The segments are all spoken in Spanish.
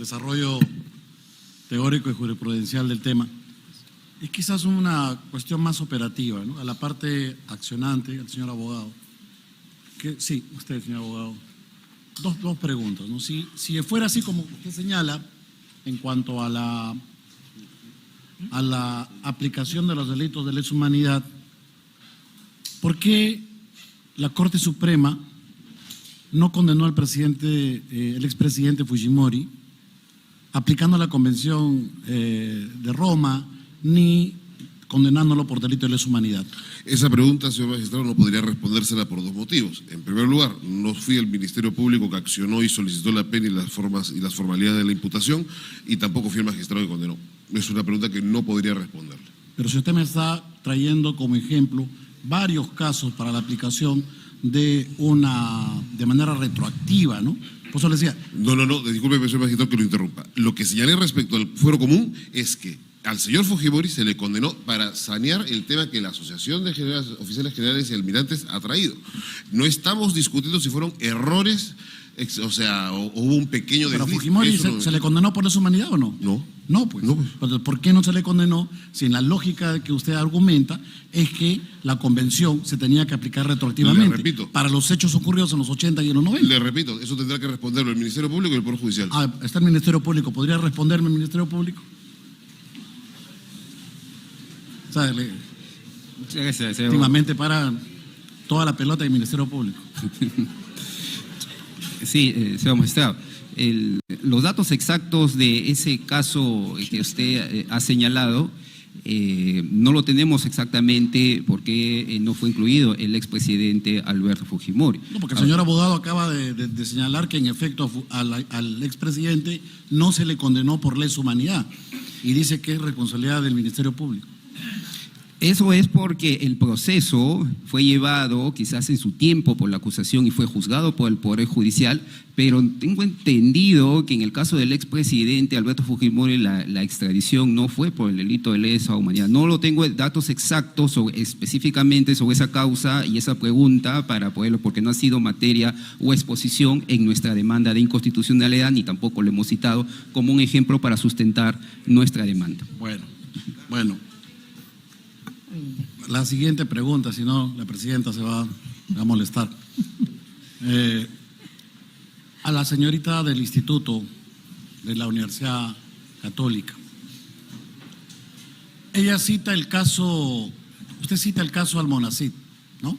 desarrollo teórico y jurisprudencial del tema. Es quizás una cuestión más operativa, ¿no? A la parte accionante, al señor abogado. Sí, usted, señor abogado. Dos preguntas, ¿no? Si fuera así como usted señala, en cuanto a la aplicación de los delitos de lesa humanidad, ¿por qué la Corte Suprema no condenó al presidente, el expresidente Fujimori, aplicando la Convención de Roma, ni condenándolo por delito de lesa humanidad? Esa pregunta, señor magistrado, no podría respondérsela por dos motivos. En primer lugar, no fui el Ministerio Público que accionó y solicitó la pena y las formalidades de la imputación, y tampoco fui el magistrado que condenó. Es una pregunta que no podría responderle. Pero si usted me está trayendo como ejemplo varios casos para la aplicación de manera retroactiva, ¿no? Por eso le decía. No, discúlpeme, señor magistrado, que lo interrumpa. Lo que señalé respecto al fuero común es que al señor Fujimori se le condenó para sanear el tema que la Asociación de Oficiales Generales y Almirantes ha traído. No estamos discutiendo si fueron errores, o hubo un pequeño desliz. ¿Pero a Fujimori se le condenó por lesa humanidad o no? No, pues. ¿Por qué no se le condenó si en la lógica que usted argumenta es que la convención se tenía que aplicar retroactivamente? Le repito, para los hechos ocurridos en los 80 y en los 90. Le repito, eso tendrá que responderlo el Ministerio Público y el Poder Judicial. Está el Ministerio Público. ¿Podría responderme el Ministerio Público? Últimamente para toda la pelota del Ministerio Público. Sí, señor magistrado. Los datos exactos de ese caso que usted ha señalado no lo tenemos exactamente porque no fue incluido el expresidente Alberto Fujimori. No, porque el señor abogado acaba de señalar que en efecto al expresidente no se le condenó por lesa humanidad y dice que es responsabilidad del Ministerio Público. Eso es porque el proceso fue llevado quizás en su tiempo por la acusación y fue juzgado por el Poder Judicial, pero tengo entendido que en el caso del expresidente Alberto Fujimori la extradición no fue por el delito de lesa humanidad. No lo tengo datos exactos específicamente sobre esa causa y esa pregunta para poderlo, porque no ha sido materia o exposición en nuestra demanda de inconstitucionalidad, ni tampoco lo hemos citado como un ejemplo para sustentar nuestra demanda. Bueno. La siguiente pregunta, si no, la presidenta se va a molestar. A la señorita del Instituto de la Universidad Católica. Ella cita el caso, usted cita el caso Almonacid, ¿no?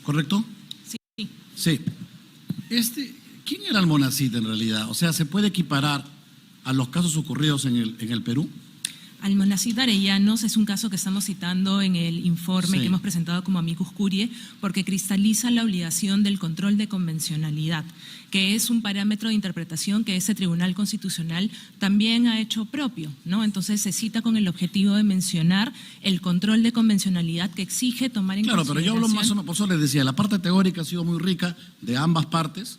¿Correcto? Sí. ¿Quién era Almonacid en realidad? O sea, ¿se puede equiparar a los casos ocurridos en el Perú? Almonacid Arellanos es un caso que estamos citando en el informe que hemos presentado como amicus curiae, porque cristaliza la obligación del control de convencionalidad, que es un parámetro de interpretación que ese Tribunal Constitucional también ha hecho propio, ¿no? Entonces se cita con el objetivo de mencionar el control de convencionalidad que exige tomar en consideración. Claro, pero yo hablo más o menos, por eso les decía, la parte teórica ha sido muy rica de ambas partes,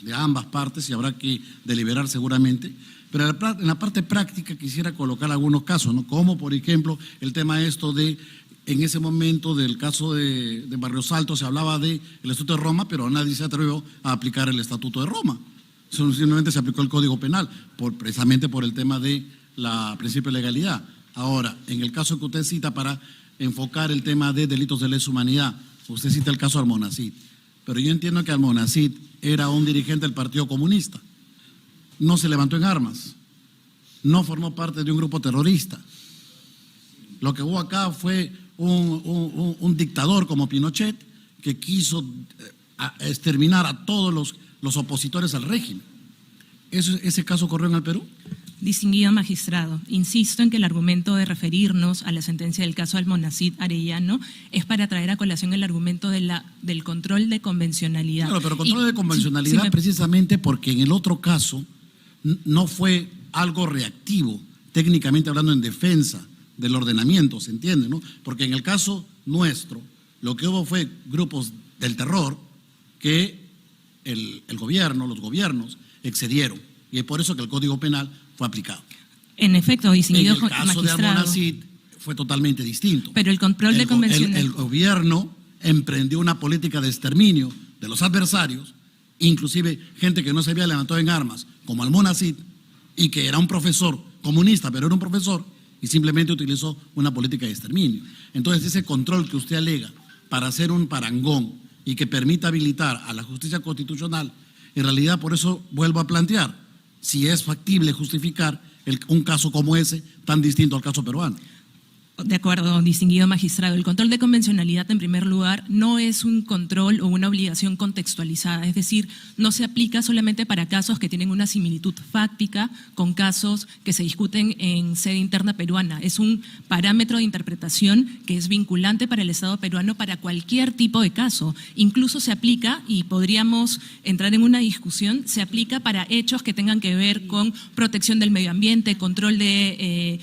y habrá que deliberar seguramente. Pero en la parte práctica quisiera colocar algunos casos, ¿no? Como por ejemplo el tema en ese momento del caso de Barrios Altos se hablaba del Estatuto de Roma, pero nadie se atrevió a aplicar el Estatuto de Roma. Simplemente se aplicó el Código Penal, precisamente por el tema de la principio de legalidad. Ahora, en el caso que usted cita para enfocar el tema de delitos de lesa humanidad, usted cita el caso Almonacid, pero yo entiendo que Almonacid era un dirigente del Partido Comunista. No se levantó en armas, no formó parte de un grupo terrorista. Lo que hubo acá fue un dictador como Pinochet que quiso exterminar a todos los opositores al régimen. ¿Ese caso ocurrió en el Perú? Distinguido magistrado, insisto en que el argumento de referirnos a la sentencia del caso Almonacid Arellano es para traer a colación el argumento del control de convencionalidad. Claro, pero control de convencionalidad precisamente porque en el otro caso no fue algo reactivo, técnicamente hablando, en defensa del ordenamiento, ¿se entiende, no? Porque en el caso nuestro, lo que hubo fue grupos del terror que el gobierno, los gobiernos, excedieron, y es por eso que el Código Penal fue aplicado. En efecto, distinguido magistrado. En el caso de Almonacid fue totalmente distinto. Pero el control de convencionalidad. El gobierno emprendió una política de exterminio de los adversarios, inclusive gente que no se había levantado en armas, como Almonacid, y que era un profesor comunista, pero era un profesor, y simplemente utilizó una política de exterminio. Entonces, ese control que usted alega para hacer un parangón y que permita habilitar a la justicia constitucional, en realidad, por eso vuelvo a plantear, si es factible justificar un caso como ese, tan distinto al caso peruano. De acuerdo, distinguido magistrado. El control de convencionalidad, en primer lugar, no es un control o una obligación contextualizada, es decir, no se aplica solamente para casos que tienen una similitud fáctica con casos que se discuten en sede interna peruana. Es un parámetro de interpretación que es vinculante para el Estado peruano para cualquier tipo de caso. Incluso se aplica, y podríamos entrar en una discusión, se aplica para hechos que tengan que ver con protección del medio ambiente, control de,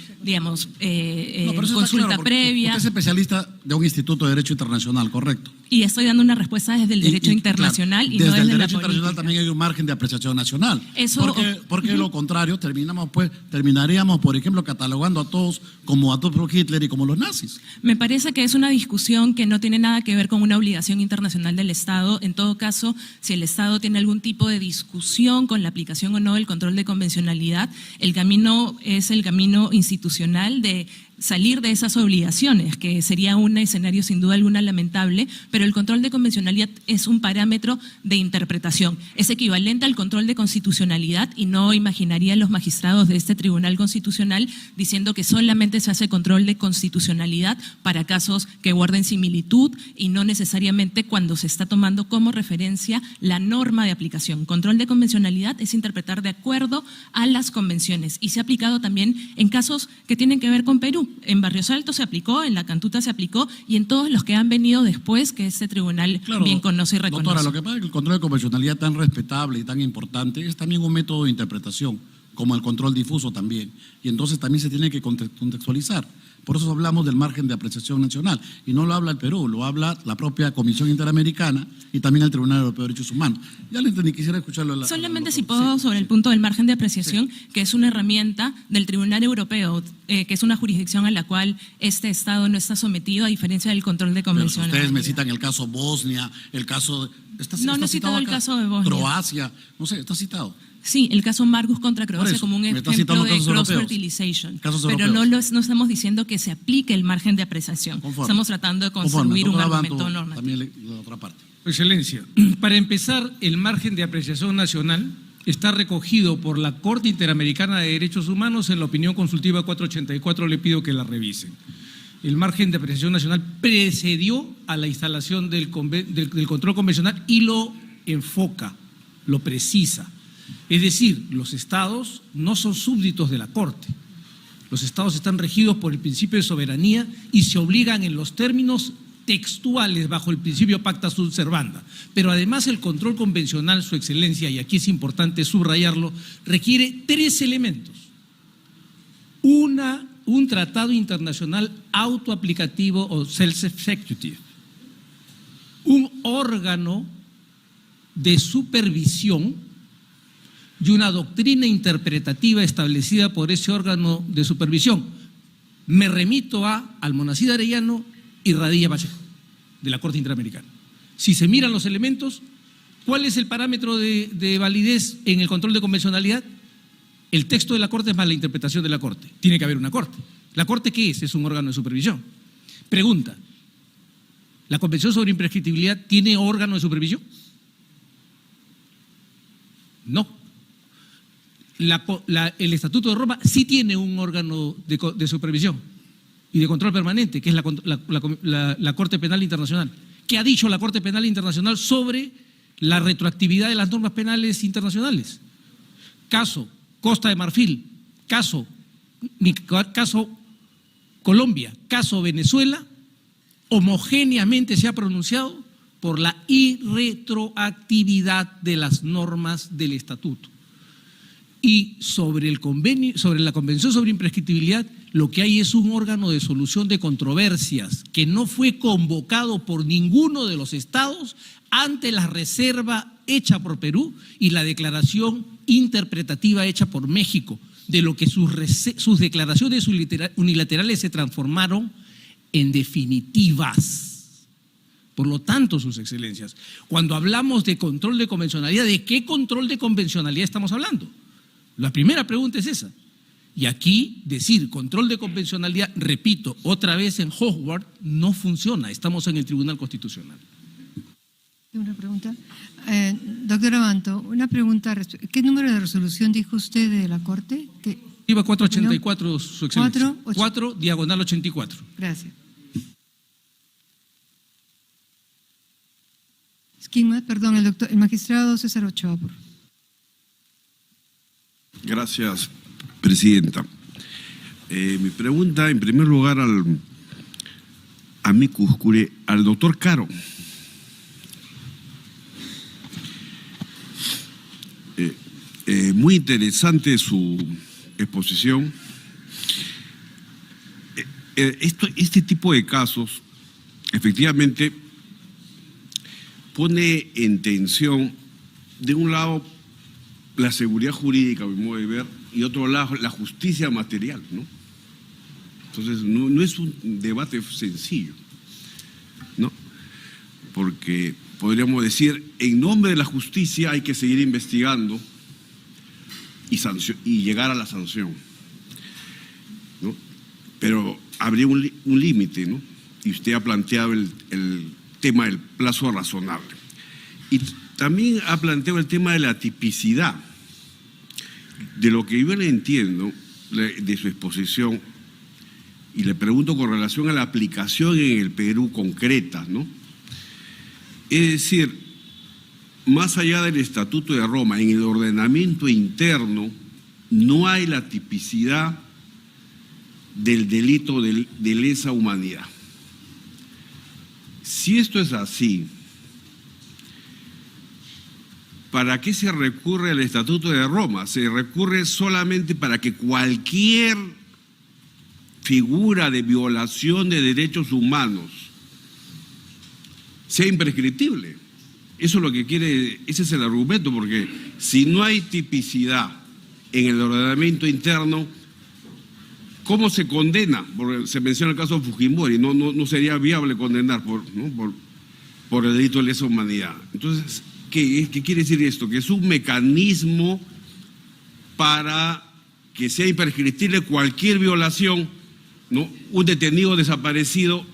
consulta claro, previa. Usted es especialista de un instituto de Derecho Internacional, ¿correcto? Y estoy dando una respuesta desde el derecho internacional claro, y no desde el la derecho política. internacional también hay un margen de apreciación nacional. Eso, porque lo contrario, terminaríamos, por ejemplo, catalogando a todos como Adolf Hitler y como los nazis. Me parece que es una discusión que no tiene nada que ver con una obligación internacional del Estado. En todo caso, si el Estado tiene algún tipo de discusión con la aplicación o no del control de convencionalidad, el camino es el camino institucional de salir de esas obligaciones, que sería un escenario sin duda alguna lamentable, pero el control de convencionalidad es un parámetro de interpretación. Es equivalente al control de constitucionalidad y no imaginaría a los magistrados de este Tribunal Constitucional diciendo que solamente se hace control de constitucionalidad para casos que guarden similitud y no necesariamente cuando se está tomando como referencia la norma de aplicación. Control de convencionalidad es interpretar de acuerdo a las convenciones y se ha aplicado también en casos que tienen que ver con Perú. En Barrios Altos se aplicó, en La Cantuta se aplicó y en todos los que han venido después que este tribunal bien conoce y reconoce. Doctora, lo que pasa es que el control de convencionalidad tan respetable y tan importante es también un método de interpretación, como el control difuso también. Y entonces también se tiene que contextualizar. Por eso hablamos del margen de apreciación nacional. Y no lo habla el Perú, lo habla la propia Comisión Interamericana y también el Tribunal Europeo de Derechos Humanos. Ya le entendí, quisiera escucharlo. Solamente si puedo sobre el punto del margen de apreciación, que es una herramienta del Tribunal Europeo, que es una jurisdicción a la cual este Estado no está sometido, a diferencia del control de convencionalidad. Ustedes me citan el caso Bosnia, el caso... No he citado el caso de Bosnia. Croacia, no sé, está citado. Sí, el caso Margus contra Croacia eso, como un ejemplo de cross-fertilization. Pero no estamos diciendo que se aplique el margen de apreciación. Conforme. Estamos tratando de construir un argumento normativo. También la otra parte. Excelencia, para empezar, el margen de apreciación nacional está recogido por la Corte Interamericana de Derechos Humanos en la opinión consultiva 484, le pido que la revisen. El margen de apreciación nacional precedió a la instalación del control convencional y lo enfoca, lo precisa. Es decir, los estados no son súbditos de la Corte. Los estados están regidos por el principio de soberanía y se obligan en los términos textuales bajo el principio pacta sunt servanda. Pero además el control convencional, su excelencia, y aquí es importante subrayarlo, requiere 3 elementos. Un tratado internacional autoaplicativo o self-executive. Un órgano de supervisión y una doctrina interpretativa establecida por ese órgano de supervisión. Me remito a Almonacid Arellano y Radilla Pacheco, de la Corte Interamericana. Si se miran los elementos, ¿cuál es el parámetro de validez en el control de convencionalidad? El texto de la Corte es más la interpretación de la Corte. Tiene que haber una Corte. ¿La Corte qué es? Es un órgano de supervisión. Pregunta, ¿la Convención sobre Imprescriptibilidad tiene órgano de supervisión? No. El Estatuto de Roma sí tiene un órgano de supervisión y de control permanente, que es la Corte Penal Internacional. ¿Qué ha dicho la Corte Penal Internacional sobre la retroactividad de las normas penales internacionales? Caso Costa de Marfil, caso Colombia, caso Venezuela, homogéneamente se ha pronunciado por la irretroactividad de las normas del Estatuto. Y sobre la Convención sobre Imprescriptibilidad, lo que hay es un órgano de solución de controversias que no fue convocado por ninguno de los estados ante la reserva hecha por Perú y la declaración interpretativa hecha por México, de lo que sus declaraciones unilaterales se transformaron en definitivas. Por lo tanto, sus excelencias, cuando hablamos de control de convencionalidad, ¿de qué control de convencionalidad estamos hablando? La primera pregunta es esa. Y aquí decir control de convencionalidad, repito, otra vez en Hogwarts, no funciona. Estamos en el Tribunal Constitucional. Una pregunta. Doctor Abanto, una pregunta. ¿Qué número de resolución dijo usted de la Corte? Iba 484, Su Excelencia. 4, 4/84. Gracias. Esquema, perdón, el magistrado César Ochoa, por favor. Gracias, presidenta. Mi pregunta, en primer lugar, al amicus curiae, al doctor Caro. Muy interesante su exposición. Este tipo de casos, efectivamente, pone en tensión, de un lado, la seguridad jurídica, a mi modo de ver, y otro lado, la justicia material, ¿no? Entonces, no es un debate sencillo, ¿no? Porque podríamos decir, en nombre de la justicia hay que seguir investigando y llegar a la sanción, ¿no? Pero habría un límite, ¿no? Y usted ha planteado el tema del plazo razonable. Y también ha planteado el tema de la tipicidad. De lo que yo le entiendo de su exposición, y le pregunto con relación a la aplicación en el Perú concreta, ¿no? Es decir, más allá del Estatuto de Roma, en el ordenamiento interno no hay la tipicidad del delito de lesa humanidad. Si esto es así, ¿para qué se recurre al Estatuto de Roma? Se recurre solamente para que cualquier figura de violación de derechos humanos sea imprescriptible. Eso es lo que quiere, ese es el argumento, porque si no hay tipicidad en el ordenamiento interno, ¿cómo se condena? Porque se menciona el caso de Fujimori, no sería viable condenar por el delito de lesa humanidad. Entonces, ¿qué quiere decir esto? Que es un mecanismo para que sea imprescriptible cualquier violación, ¿no? Un detenido desaparecido,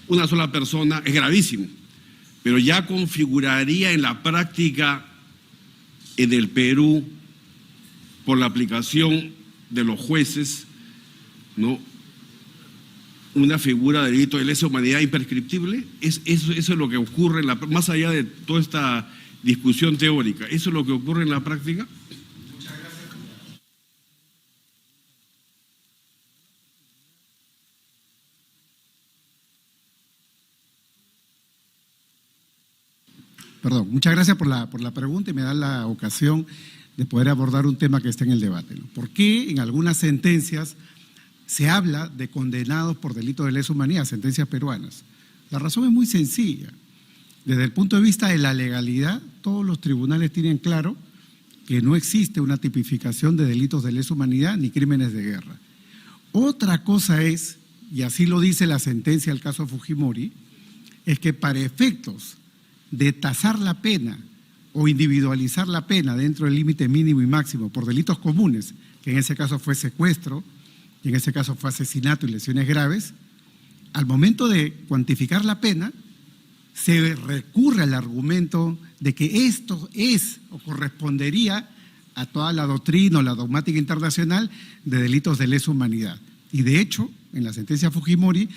una sola persona, es gravísimo, pero ya configuraría en la práctica en el Perú, por la aplicación de los jueces, ¿no?, una figura de delito de lesa humanidad imprescriptible. Eso es lo que ocurre, más allá de toda esta discusión teórica, ¿eso es lo que ocurre en la práctica? Muchas gracias. Perdón, muchas gracias por la pregunta y me da la ocasión de poder abordar un tema que está en el debate, ¿no? ¿Por qué en algunas sentencias se habla de condenados por delito de lesa humanidad, sentencias peruanas? La razón es muy sencilla. Desde el punto de vista de la legalidad, todos los tribunales tienen claro que no existe una tipificación de delitos de lesa humanidad ni crímenes de guerra. Otra cosa es, y así lo dice la sentencia del caso Fujimori, es que para efectos de tasar la pena o individualizar la pena dentro del límite mínimo y máximo por delitos comunes, que en ese caso fue secuestro, y en ese caso fue asesinato y lesiones graves, al momento de cuantificar la pena, se recurre al argumento de que esto es o correspondería a toda la doctrina o la dogmática internacional de delitos de lesa humanidad. Y de hecho, en la sentencia Fujimori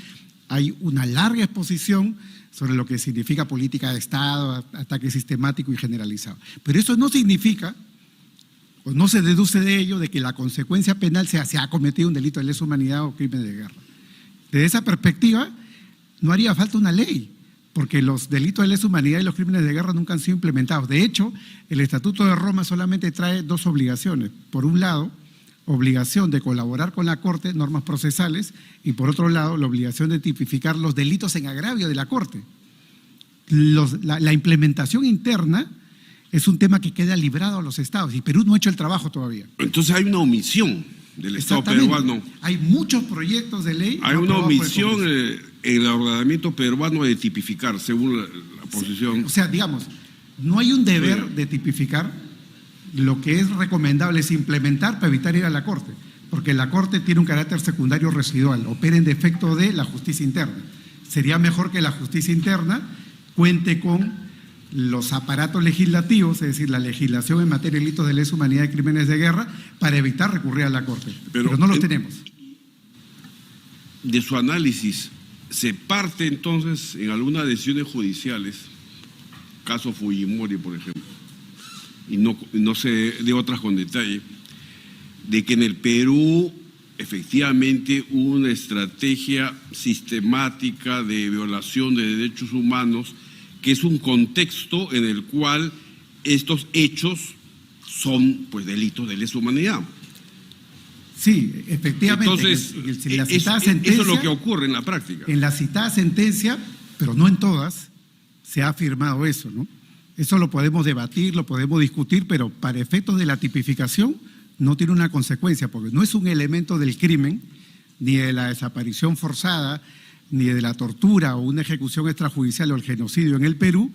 hay una larga exposición sobre lo que significa política de Estado, ataque sistemático y generalizado. Pero eso no significa, o no se deduce de ello, de que la consecuencia penal se ha cometido un delito de lesa humanidad o crimen de guerra. Desde esa perspectiva, no haría falta una ley, porque los delitos de lesa humanidad y los crímenes de guerra nunca han sido implementados. De hecho, el Estatuto de Roma solamente trae dos obligaciones. Por un lado, obligación de colaborar con la Corte, normas procesales, y por otro lado, la obligación de tipificar los delitos en agravio de la Corte. La implementación interna es un tema que queda librado a los estados, y Perú no ha hecho el trabajo todavía. Entonces hay una omisión del Estado peruano. Hay muchos proyectos de ley. Hay una omisión en el ordenamiento peruano de tipificar, según la posición. O sea, digamos, no hay un deber de tipificar, lo que es recomendable es implementar para evitar ir a la Corte, porque la Corte tiene un carácter secundario residual, opera en defecto de la justicia interna. Sería mejor que la justicia interna cuente con los aparatos legislativos, es decir, la legislación en materia de delitos de lesa humanidad y crímenes de guerra, para evitar recurrir a la Corte. Pero no los tenemos. De su análisis, ¿se parte entonces en algunas decisiones judiciales, caso Fujimori, por ejemplo, y no sé de otras con detalle, de que en el Perú efectivamente hubo una estrategia sistemática de violación de derechos humanos, que es un contexto en el cual estos hechos son pues delitos de lesa humanidad? Sí, efectivamente. Entonces, en la citada sentencia, eso es lo que ocurre en la práctica. En la citada sentencia, pero no en todas, se ha afirmado eso, ¿no? Eso lo podemos debatir, lo podemos discutir, pero para efectos de la tipificación no tiene una consecuencia, porque no es un elemento del crimen, ni de la desaparición forzada, ni de la tortura o una ejecución extrajudicial o el genocidio en el Perú,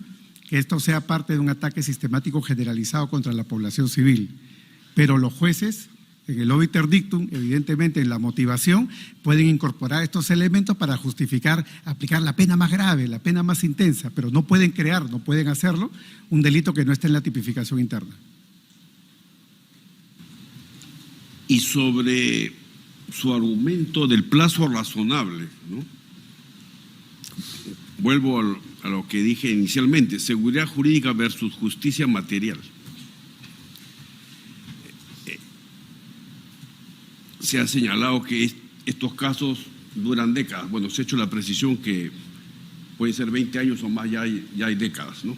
que esto sea parte de un ataque sistemático generalizado contra la población civil. Pero los jueces, en el obiter dictum, evidentemente en la motivación, pueden incorporar estos elementos para justificar, aplicar la pena más grave, la pena más intensa, pero no pueden crear, no pueden hacerlo, un delito que no esté en la tipificación interna. Y sobre su argumento del plazo razonable, ¿no? Vuelvo a lo que dije inicialmente, seguridad jurídica versus justicia material. Se ha señalado que estos casos duran décadas. Bueno, se ha hecho la precisión que puede ser 20 años o más, ya hay décadas, ¿no?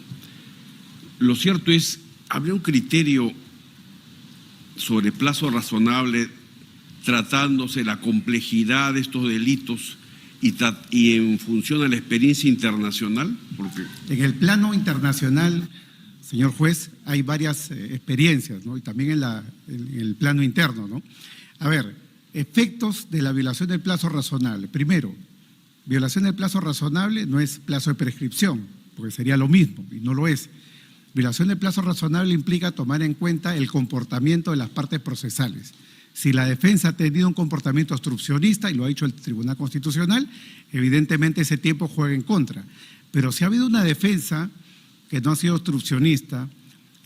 Lo cierto es, ¿habría un criterio sobre plazo razonable tratándose la complejidad de estos delitos y en función a la experiencia internacional? Porque en el plano internacional, señor juez, hay varias experiencias, ¿no? Y también en el plano interno, ¿no? A ver, efectos de la violación del plazo razonable. Primero, violación del plazo razonable no es plazo de prescripción, porque sería lo mismo, y no lo es. Violación del plazo razonable implica tomar en cuenta el comportamiento de las partes procesales. Si la defensa ha tenido un comportamiento obstruccionista, y lo ha dicho el Tribunal Constitucional, evidentemente ese tiempo juega en contra. Pero si ha habido una defensa que no ha sido obstruccionista,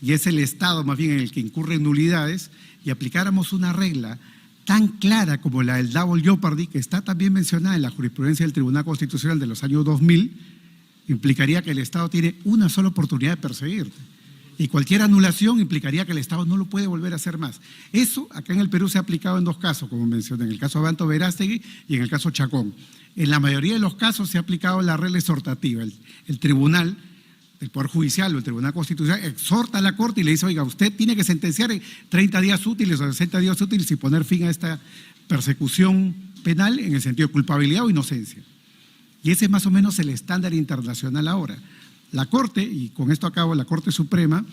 y es el Estado más bien en el que incurre en nulidades, y aplicáramos una regla tan clara como la del double jeopardy, que está también mencionada en la jurisprudencia del Tribunal Constitucional de los años 2000, implicaría que el Estado tiene una sola oportunidad de perseguirte. Y cualquier anulación implicaría que el Estado no lo puede volver a hacer más. Eso acá en el Perú se ha aplicado en dos casos, como mencioné, en el caso Abanto Verástegui y en el caso Chacón. En la mayoría de los casos se ha aplicado la regla exhortativa. El tribunal, el Poder Judicial o el Tribunal Constitucional exhorta a la Corte y le dice, oiga, usted tiene que sentenciar en 30 días útiles o 60 días útiles y poner fin a esta persecución penal en el sentido de culpabilidad o inocencia. Y ese es más o menos el estándar internacional ahora. La Corte, y con esto acabo, la Corte Suprema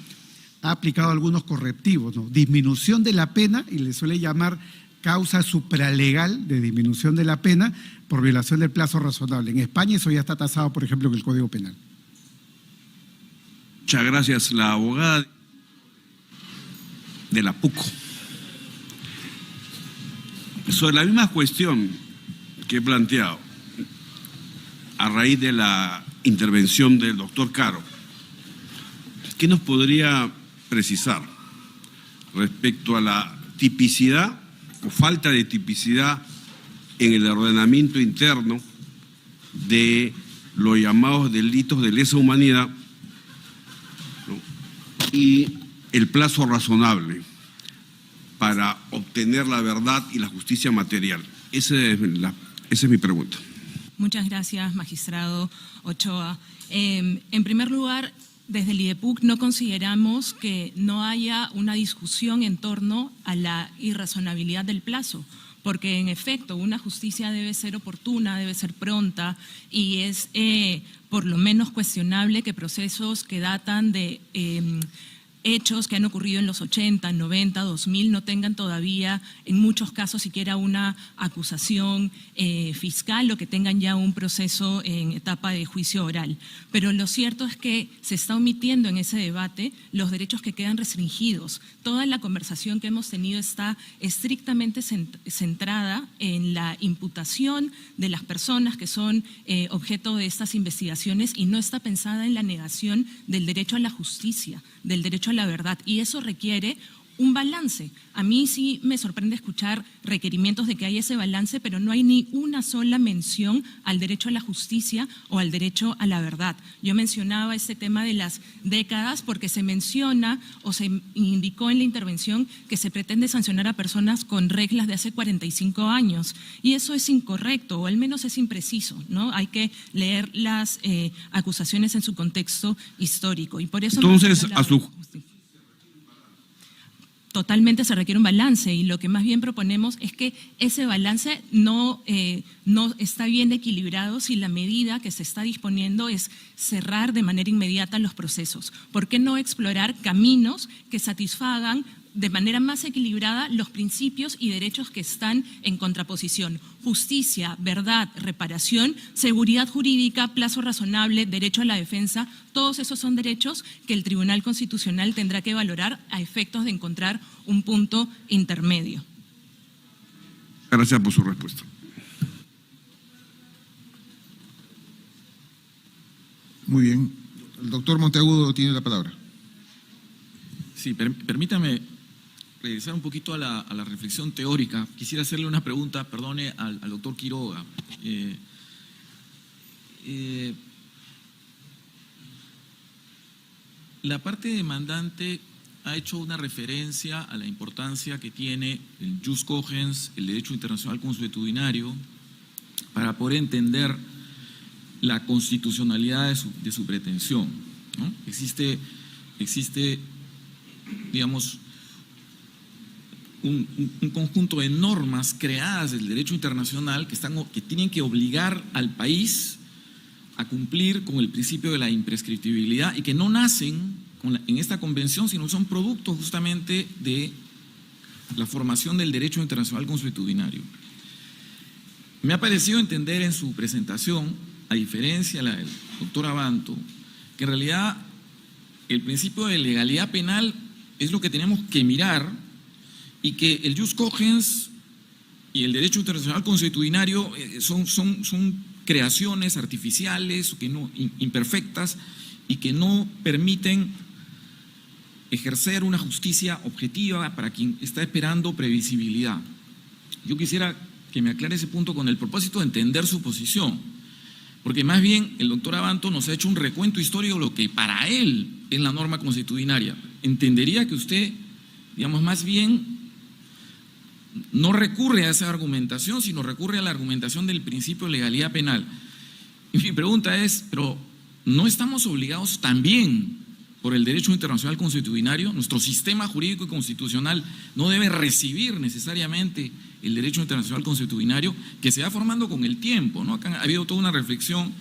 ha aplicado algunos correctivos, ¿no? Disminución de la pena, y le suele llamar causa supralegal de disminución de la pena por violación del plazo razonable. En España eso ya está tasado, por ejemplo, en el Código Penal. muchas gracias. La abogada de la PUCO. Sobre la misma cuestión que he planteado, a raíz de la intervención del doctor Caro, ¿qué nos podría precisar respecto a la tipicidad o falta de tipicidad en el ordenamiento interno de los llamados delitos de lesa humanidad, ¿no?, y el plazo razonable para obtener la verdad y la justicia material? Esa es mi pregunta. Muchas gracias, magistrado Ochoa. En primer lugar, desde el IDEPUC no consideramos que no haya una discusión en torno a la irrazonabilidad del plazo, porque en efecto una justicia debe ser oportuna, debe ser pronta, y es por lo menos cuestionable que procesos que datan de hechos que han ocurrido en los 80, 90, 2000 no tengan todavía, en muchos casos, siquiera una acusación fiscal o que tengan ya un proceso en etapa de juicio oral. Pero lo cierto es que se está omitiendo en ese debate los derechos que quedan restringidos. Toda la conversación que hemos tenido está estrictamente centrada en la imputación de las personas que son objeto de estas investigaciones y no está pensada en la negación del derecho a la justicia, del derecho a la verdad, y eso requiere un balance. A mí sí me sorprende escuchar requerimientos de que hay ese balance, pero no hay ni una sola mención al derecho a la justicia o al derecho a la verdad. Yo mencionaba este tema de las décadas porque se menciona o se indicó en la intervención que se pretende sancionar a personas con reglas de hace 45 años, y eso es incorrecto, o al menos es impreciso, ¿no? Hay que leer las acusaciones en su contexto histórico, y por eso… Entonces, Totalmente se requiere un balance, y lo que más bien proponemos es que ese balance no está bien equilibrado si la medida que se está disponiendo es cerrar de manera inmediata los procesos. ¿Por qué no explorar caminos que satisfagan de manera más equilibrada los principios y derechos que están en contraposición? Justicia, verdad, reparación, seguridad jurídica, plazo razonable, derecho a la defensa, todos esos son derechos que el Tribunal Constitucional tendrá que valorar a efectos de encontrar un punto intermedio. Gracias por su respuesta. Muy bien. El doctor Monteagudo tiene la palabra. Sí, permítame regresar un poquito a la reflexión teórica. Quisiera hacerle una pregunta, perdone, al doctor Quiroga. La parte demandante ha hecho una referencia a la importancia que tiene el jus cogens, el derecho internacional consuetudinario, para poder entender la constitucionalidad de su pretensión, ¿no? Existe, digamos, un conjunto de normas creadas del derecho internacional que tienen que obligar al país a cumplir con el principio de la imprescriptibilidad y que no nacen en esta convención, sino son producto justamente de la formación del derecho internacional consuetudinario. Me ha parecido entender en su presentación, a diferencia de la del doctor Abanto, que en realidad el principio de legalidad penal es lo que tenemos que mirar, y que el jus cogens y el derecho internacional consuetudinario son creaciones artificiales, imperfectas, y que no permiten ejercer una justicia objetiva para quien está esperando previsibilidad. Yo quisiera que me aclare ese punto con el propósito de entender su posición, porque más bien el doctor Abanto nos ha hecho un recuento histórico de lo que para él es la norma consuetudinaria. Entendería que usted, digamos, más bien no recurre a esa argumentación, sino recurre a la argumentación del principio de legalidad penal. Y mi pregunta es, pero ¿no estamos obligados también por el derecho internacional consuetudinario? ¿Nuestro sistema jurídico y constitucional no debe recibir necesariamente el derecho internacional consuetudinario que se va formando con el tiempo, ¿no? Acá ha habido toda una reflexión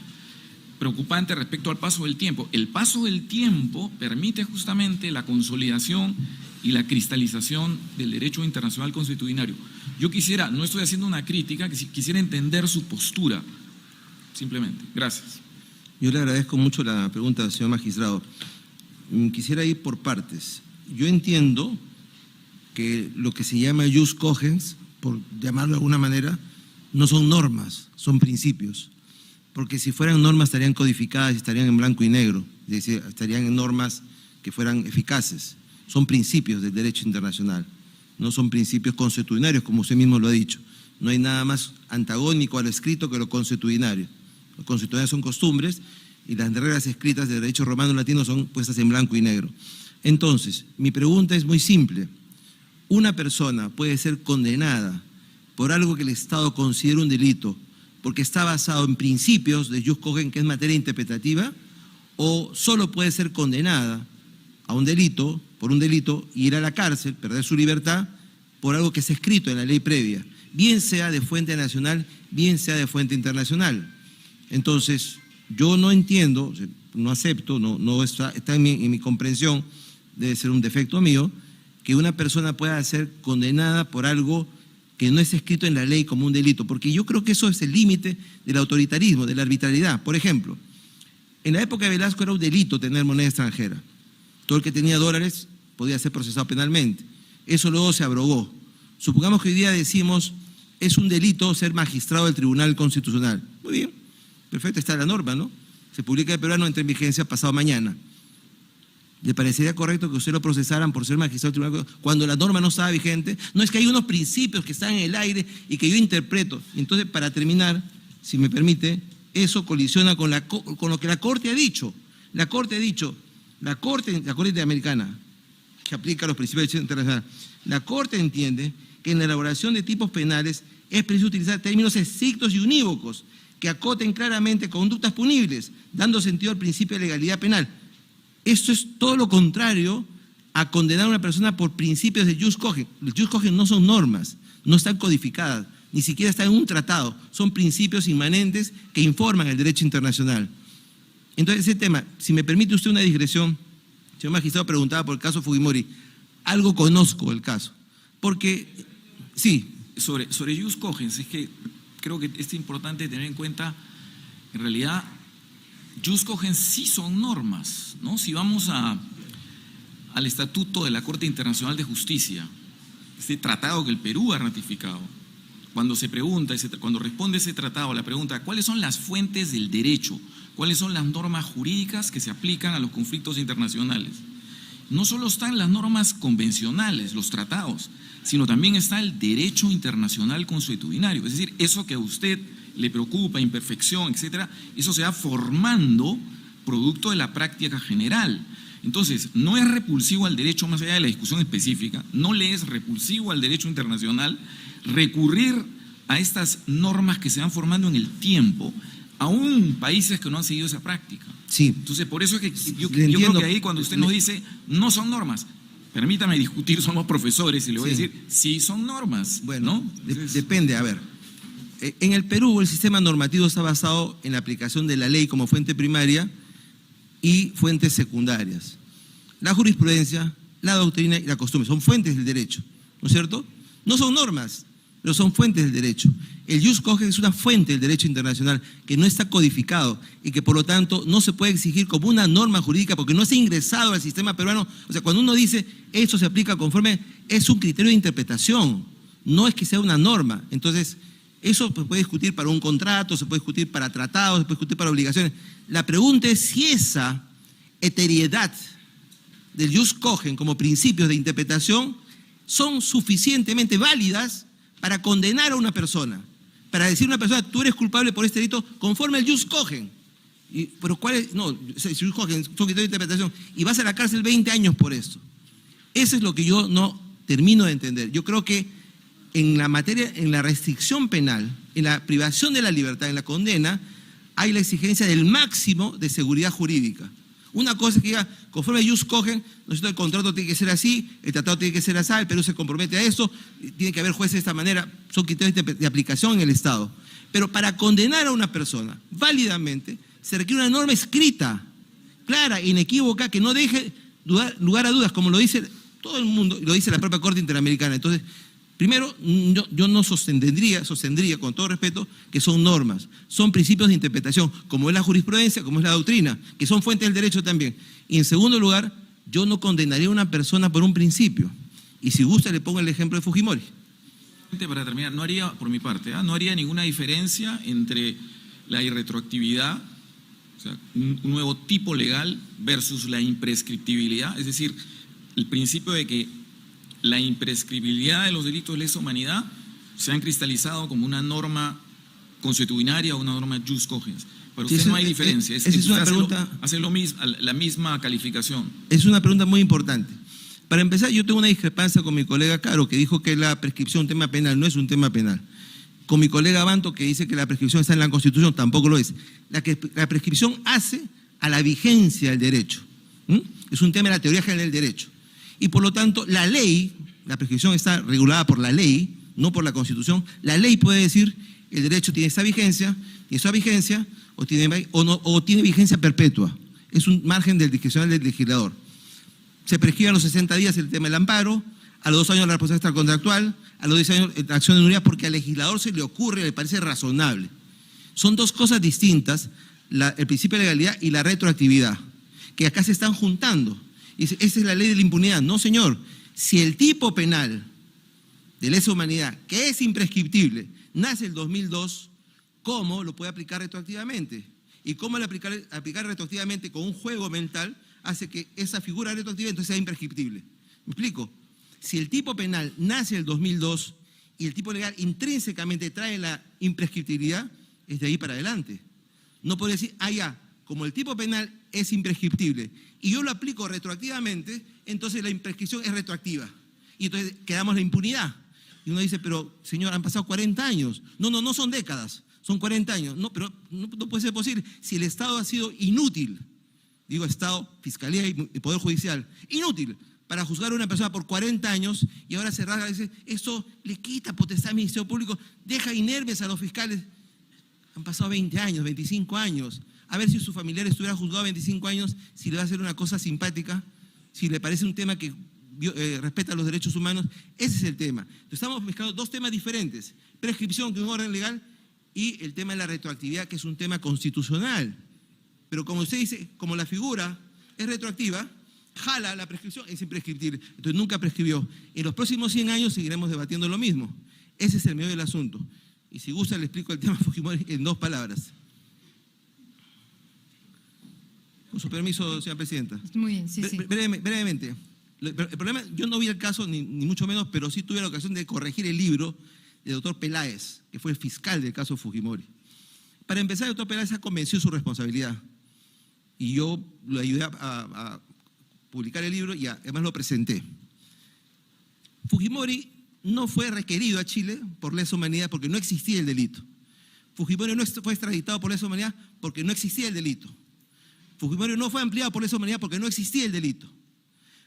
preocupante respecto al paso del tiempo. El paso del tiempo permite justamente la consolidación y la cristalización del derecho internacional consuetudinario. Yo quisiera, no estoy haciendo una crítica, quisiera entender su postura, simplemente. Gracias. Yo le agradezco mucho la pregunta, señor magistrado. Quisiera ir por partes. Yo entiendo que lo que se llama jus cogens, por llamarlo de alguna manera, no son normas, son principios. Porque si fueran normas estarían codificadas y estarían en blanco y negro, es decir, estarían en normas que fueran eficaces. Son principios del derecho internacional, no son principios consuetudinarios, como usted mismo lo ha dicho. No hay nada más antagónico a lo escrito que lo consuetudinario. Lo consuetudinario son costumbres y las reglas escritas del derecho romano latino son puestas en blanco y negro. Entonces, mi pregunta es muy simple. ¿Una persona puede ser condenada por algo que el Estado considera un delito porque está basado en principios de jus cogens, que es materia interpretativa, o solo puede ser condenada a un delito, por un delito, y ir a la cárcel, perder su libertad, por algo que está escrito en la ley previa, bien sea de fuente nacional, bien sea de fuente internacional? Entonces, yo no entiendo, no acepto, no está en mi comprensión debe ser un defecto mío, que una persona pueda ser condenada por algo que no es escrito en la ley como un delito, porque yo creo que eso es el límite del autoritarismo, de la arbitrariedad. Por ejemplo, en la época de Velasco era un delito tener moneda extranjera. Todo el que tenía dólares podía ser procesado penalmente. Eso luego se abrogó. Supongamos que hoy día decimos, es un delito ser magistrado del Tribunal Constitucional. Muy bien, perfecto, está la norma, ¿no? Se publica el peruano, entra en vigencia pasado mañana. ¿Le parecería correcto que usted lo procesaran por ser magistrado del Tribunal cuando la norma no estaba vigente? No, es que hay unos principios que están en el aire y que yo interpreto. Entonces, para terminar, si me permite, eso colisiona con lo que la Corte ha dicho. La Corte ha dicho, la Corte Interamericana, que aplica los principios del derecho internacional, la Corte entiende que en la elaboración de tipos penales es preciso utilizar términos estrictos y unívocos que acoten claramente conductas punibles, dando sentido al principio de legalidad penal. Esto es todo lo contrario a condenar a una persona por principios de jus cogens. Los jus cogens no son normas, no están codificadas, ni siquiera están en un tratado, son principios inmanentes que informan el derecho internacional. Entonces, ese tema, si me permite usted una digresión, señor magistrado preguntaba por el caso Fujimori, algo conozco el caso, porque, sí. Sobre jus cogens, es que creo que es importante tener en cuenta, en realidad, jus cogens sí son normas, ¿no? Si vamos al Estatuto de la Corte Internacional de Justicia, este tratado que el Perú ha ratificado, cuando se pregunta, cuando responde ese tratado a la pregunta, ¿cuáles son las fuentes del derecho? ¿Cuáles son las normas jurídicas que se aplican a los conflictos internacionales? No solo están las normas convencionales, los tratados, sino también está el derecho internacional consuetudinario, es decir, eso que a usted le preocupa, imperfección, etcétera, eso se va formando producto de la práctica general. Entonces, no es repulsivo al derecho, más allá de la discusión específica, no le es repulsivo al derecho internacional recurrir a estas normas que se van formando en el tiempo, aún países que no han seguido esa práctica. Sí. Entonces, por eso es que yo creo que ahí cuando usted nos dice, no son normas, permítame discutir, somos profesores y le voy a decir, sí son normas. Bueno, ¿no? Entonces, depende, a ver. En el Perú el sistema normativo está basado en la aplicación de la ley como fuente primaria y fuentes secundarias. La jurisprudencia, la doctrina y la costumbre son fuentes del derecho, ¿no es cierto? No son normas, pero son fuentes del derecho. El jus cogens es una fuente del derecho internacional que no está codificado y que por lo tanto no se puede exigir como una norma jurídica porque no está ingresado al sistema peruano. O sea, cuando uno dice eso se aplica conforme, es un criterio de interpretación, no es que sea una norma. Entonces, eso se puede discutir para un contrato, se puede discutir para tratados, se puede discutir para obligaciones. La pregunta es si esa eteriedad del jus cogens como principios de interpretación son suficientemente válidas para condenar a una persona, para decir a una persona, tú eres culpable por este delito conforme al jus cogens. Pero ¿cuál es? No, jus cogens son criterios de interpretación y vas a la cárcel 20 años por esto. Eso es lo que yo no termino de entender. Yo creo que en la materia, en la restricción penal, en la privación de la libertad, en la condena, hay la exigencia del máximo de seguridad jurídica. Una cosa es que diga, conforme a jus cogens, el contrato tiene que ser así, el tratado tiene que ser así, el Perú se compromete a esto, tiene que haber jueces de esta manera, son criterios de aplicación en el Estado. Pero para condenar a una persona válidamente, se requiere una norma escrita, clara, inequívoca, que no deje lugar a dudas, como lo dice todo el mundo, lo dice la propia Corte Interamericana. Entonces, primero, yo no sostendría, con todo respeto, que son normas, son principios de interpretación, como es la jurisprudencia, como es la doctrina, que son fuentes del derecho también. Y en segundo lugar, yo no condenaría a una persona por un principio. Y si gusta, le pongo el ejemplo de Fujimori. Para terminar, no haría, por mi parte, no haría ninguna diferencia entre la irretroactividad, o sea, un nuevo tipo legal, versus la imprescriptibilidad, es decir, el principio de que la imprescriptibilidad de los delitos de lesa humanidad se han cristalizado como una norma consuetudinaria o una norma jus cogens. Para usted no hay diferencia, es una pregunta, hace lo mismo, la misma calificación. Es una pregunta muy importante. Para empezar, yo tengo una discrepancia con mi colega Caro, que dijo que la prescripción es un tema penal, no es un tema penal. Con mi colega Banto, que dice que la prescripción está en la Constitución, tampoco lo es. La prescripción hace a la vigencia del derecho. Es un tema de la teoría general del derecho. Y por lo tanto, la ley, la prescripción está regulada por la ley, no por la Constitución. La ley puede decir, el derecho tiene esa vigencia, o tiene vigencia perpetua. Es un margen del discrecional del legislador. Se prescribe a los 60 días el tema del amparo, a los 2 años la responsabilidad extracontractual, a los 10 años la acción de nulidad, porque al legislador se le ocurre, le parece razonable. Son dos cosas distintas, el principio de legalidad y la retroactividad, que acá se están juntando. Y dice, esa es la ley de la impunidad. No, señor. Si el tipo penal de lesa humanidad, que es imprescriptible, nace el 2002, ¿cómo lo puede aplicar retroactivamente? Y cómo al aplicar retroactivamente con un juego mental hace que esa figura retroactiva entonces sea imprescriptible. ¿Me explico? Si el tipo penal nace el 2002 y el tipo legal intrínsecamente trae la imprescriptibilidad, es de ahí para adelante. No puede decir, ya, como el tipo penal es imprescriptible y yo lo aplico retroactivamente, entonces la imprescripción es retroactiva. Y entonces quedamos la impunidad. Y uno dice, pero señor, han pasado 40 años. No son décadas, son 40 años. No, pero no puede ser posible. Si el Estado ha sido inútil, digo Estado, Fiscalía y Poder Judicial, inútil para juzgar a una persona por 40 años y ahora se rasga y dice, eso le quita potestad al Ministerio Público, deja inermes a los fiscales. Han pasado 20 años, 25 años. A ver si su familiar estuviera juzgado 25 años, si le va a hacer una cosa simpática, si le parece un tema que respeta los derechos humanos. Ese es el tema. Entonces, estamos mezclando dos temas diferentes. Prescripción, que es un orden legal, y el tema de la retroactividad, que es un tema constitucional. Pero como usted dice, como la figura es retroactiva, jala la prescripción, es imprescriptible. Entonces nunca prescribió. En los próximos 100 años seguiremos debatiendo lo mismo. Ese es el medio del asunto. Y si gusta, le explico el tema Fujimori en 2 palabras. Con su permiso, señora presidenta. Muy bien, sí. Brevemente. El problema, yo no vi el caso, ni mucho menos, pero sí tuve la ocasión de corregir el libro del doctor Peláez, que fue el fiscal del caso Fujimori. Para empezar, el doctor Peláez ha convencido su responsabilidad. Y yo lo ayudé a publicar el libro y además lo presenté. Fujimori no fue requerido a Chile por lesa humanidad porque no existía el delito. Fujimori no fue extraditado por lesa humanidad porque no existía el delito. Fujimori no fue ampliado por lesa humanidad porque no existía el delito.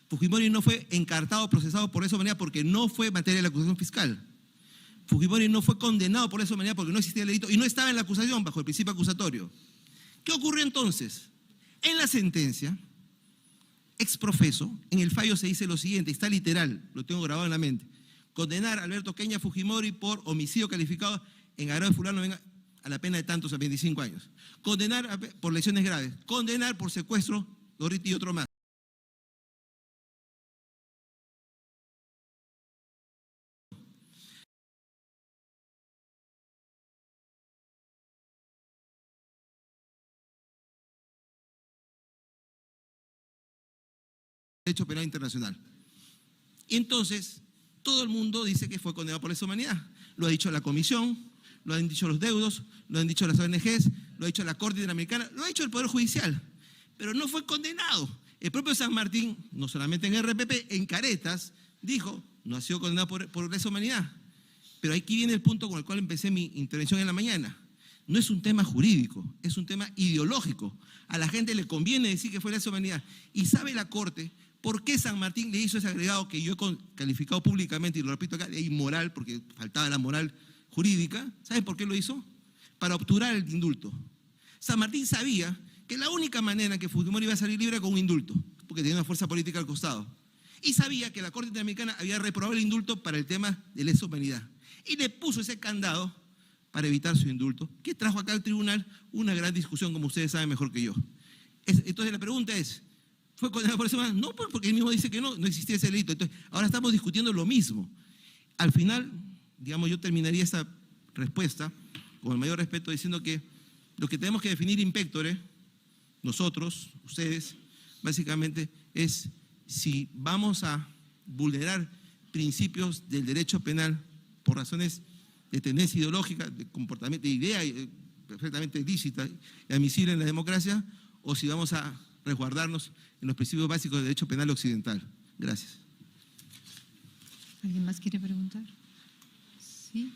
Fujimori no fue encartado o procesado por lesa humanidad porque no fue materia de la acusación fiscal. Fujimori no fue condenado por lesa humanidad porque no existía el delito y no estaba en la acusación bajo el principio acusatorio. ¿Qué ocurrió entonces? En la sentencia, ex profeso, en el fallo se dice lo siguiente, está literal, lo tengo grabado en la mente: condenar a Alberto Oqueña Fujimori por homicidio calificado en agrado de fulano venga a la pena de tantos a 25 años. Condenar por lesiones graves. Condenar por secuestro, Gorriti y otro más. Derecho penal internacional. Y entonces, todo el mundo dice que fue condenado por lesa humanidad. Lo ha dicho la Comisión, lo han dicho los deudos, lo han dicho las ONGs, lo ha dicho la Corte Interamericana, lo ha dicho el Poder Judicial, pero no fue condenado. El propio San Martín, no solamente en RPP, en Caretas, dijo, no ha sido condenado por lesa humanidad. Pero aquí viene el punto con el cual empecé mi intervención en la mañana. No es un tema jurídico, es un tema ideológico. A la gente le conviene decir que fue lesa humanidad. Y sabe la Corte por qué San Martín le hizo ese agregado que yo he calificado públicamente, y lo repito acá, de inmoral, porque faltaba la moral jurídica. ¿Saben por qué lo hizo? Para obturar el indulto. San Martín sabía que la única manera que Fujimori iba a salir libre era con un indulto, porque tenía una fuerza política al costado. Y sabía que la Corte Interamericana había reprobado el indulto para el tema de lesa humanidad. Y le puso ese candado para evitar su indulto, que trajo acá al tribunal una gran discusión, como ustedes saben mejor que yo. Entonces la pregunta es, ¿fue condenado por lesa humanidad? No, porque él mismo dice que no existía ese delito. Entonces, ahora estamos discutiendo lo mismo. Al final, digamos, yo terminaría esta respuesta con el mayor respeto diciendo que lo que tenemos que definir in pectore, nosotros, ustedes, básicamente es si vamos a vulnerar principios del derecho penal por razones de tendencia ideológica, de comportamiento, de idea perfectamente lícita y admisible en la democracia, o si vamos a resguardarnos en los principios básicos del derecho penal occidental. Gracias. ¿Alguien más quiere preguntar? Sí.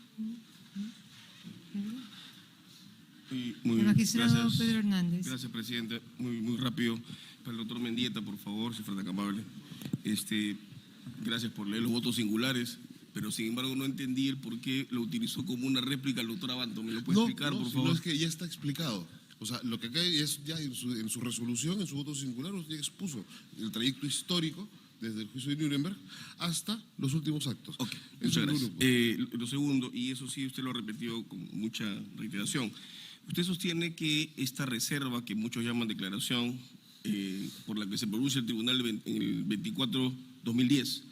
El magistrado gracias, Pedro Hernández. Gracias, presidente. Muy rápido. Para el doctor Mendieta, por favor, si fuera tan amable. Gracias por leer los votos singulares, pero sin embargo no entendí el por qué lo utilizó como una réplica al doctor Abanto. ¿Me lo puede explicar, por favor? No, es que ya está explicado. O sea, lo que acá es ya en su resolución, en su voto singular, usted expuso el trayecto histórico desde el juicio de Nuremberg hasta los últimos actos. Ok, Eso muchas es gracias. Lo segundo, y eso sí usted lo ha repetido con mucha reiteración, usted sostiene que esta reserva que muchos llaman declaración, por la que se pronuncia el tribunal en el 24-2010,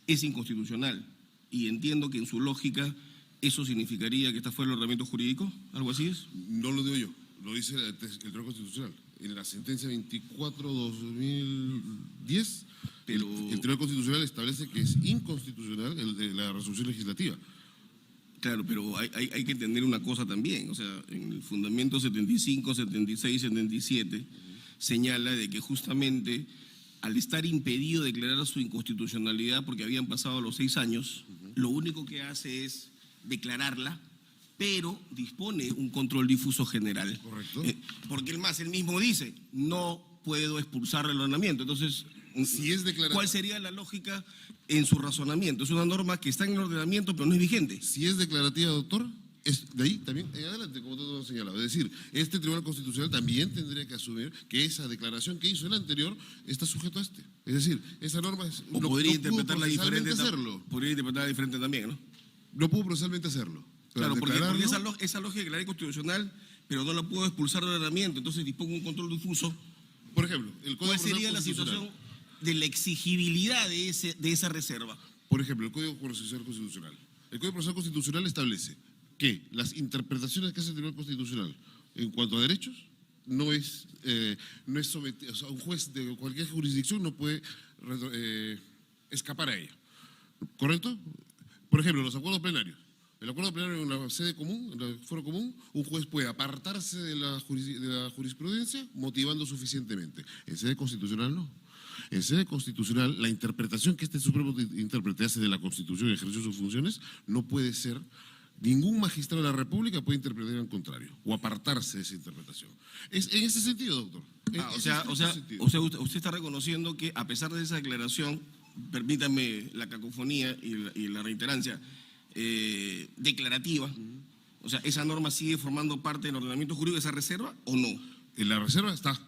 es inconstitucional. Y entiendo que en su lógica eso significaría que está fuera del ordenamiento jurídico, ¿algo así es? No lo digo yo, lo dice el Tribunal Constitucional. En la sentencia 24-2010, el Tribunal Constitucional establece que es inconstitucional la resolución legislativa. Claro, pero hay que entender una cosa también, o sea, en el fundamento 75, 76, 77 señala de que justamente al estar impedido de declarar su inconstitucionalidad porque habían pasado los 6 años, lo único que hace es declararla, pero dispone un control difuso general. Correcto. Porque él mismo dice, no puedo expulsar el ordenamiento. Entonces, si es declarativa, ¿cuál sería la lógica en su razonamiento? Es una norma que está en el ordenamiento, pero no es vigente. Si es declarativa, doctor, es de ahí también en adelante, como todo lo ha señalado. Es decir, este Tribunal Constitucional también tendría que asumir que esa declaración que hizo el anterior está sujeto a este. Es decir, esa norma es, o podría interpretarla diferente, hacerlo. Podría interpretarla diferente también, ¿no? No pudo procesalmente hacerlo. Claro, porque esa lógica de la ley constitucional, pero no la puedo expulsar del ordenamiento, entonces dispongo un control difuso. Por ejemplo, el Código ¿cuál sería la situación de la exigibilidad de esa reserva? Por ejemplo, el Código Procesal Constitucional. El Código Procesal Constitucional establece que las interpretaciones que hace el Tribunal Constitucional en cuanto a derechos no es sometido, o sea, un juez de cualquier jurisdicción no puede escapar a ella. ¿Correcto? Por ejemplo, los acuerdos plenarios. El acuerdo plenario en la sede común, en el foro común, un juez puede apartarse de la jurisprudencia motivando suficientemente. En sede constitucional no. En sede constitucional, la interpretación que este Supremo intérprete hace de la Constitución y ejerció sus funciones no puede ser, ningún magistrado de la República puede interpretar en contrario o apartarse de esa interpretación. Es en ese sentido, doctor. Usted está reconociendo que a pesar de esa declaración, permítame la cacofonía y la reiterancia, declarativa, o sea, ¿esa norma sigue formando parte del ordenamiento jurídico de esa reserva o no? En la reserva está.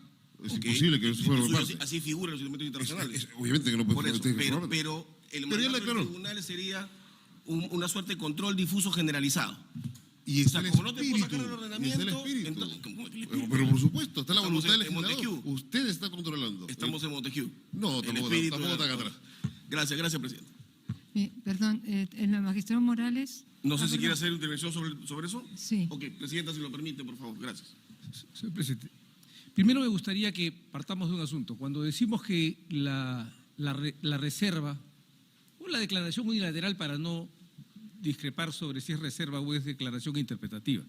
Es imposible que eso fuera parte. Así figura en los instrumentos internacionales. Obviamente que no puede por eso, pero el mandato del tribunal sería una suerte de control difuso generalizado. Y o sea, como no te puedo sacar el ordenamiento, pero por supuesto, está la voluntad del legislador. Usted está controlando. Estamos en Montesquieu. No, tampoco tan atrás. Gracias, presidente. Perdón, el magistrado Morales. No sé si quiere hacer intervención sobre eso. Sí. Ok, presidenta, si lo permite, por favor. Gracias. Señor presidente, primero me gustaría que partamos de un asunto. Cuando decimos que la reserva, o la declaración unilateral para no discrepar sobre si es reserva o es declaración interpretativa,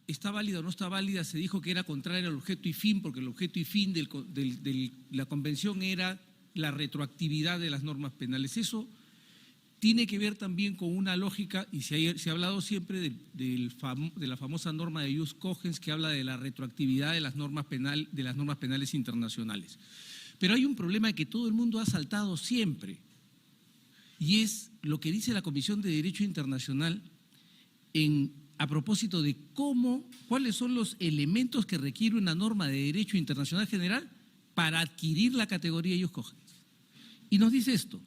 ¿está válida o no está válida? Se dijo que era contraria al objeto y fin, porque el objeto y fin de la convención era la retroactividad de las normas penales. Eso tiene que ver también con una lógica, y se ha hablado siempre de la famosa norma de Jus Cogens, que habla de la retroactividad de las normas penales internacionales. Pero hay un problema que todo el mundo ha saltado siempre, y es lo que dice la Comisión de Derecho Internacional a propósito de cuáles son los elementos que requiere una norma de derecho internacional general para adquirir la categoría Jus Cogens. Y nos dice esto: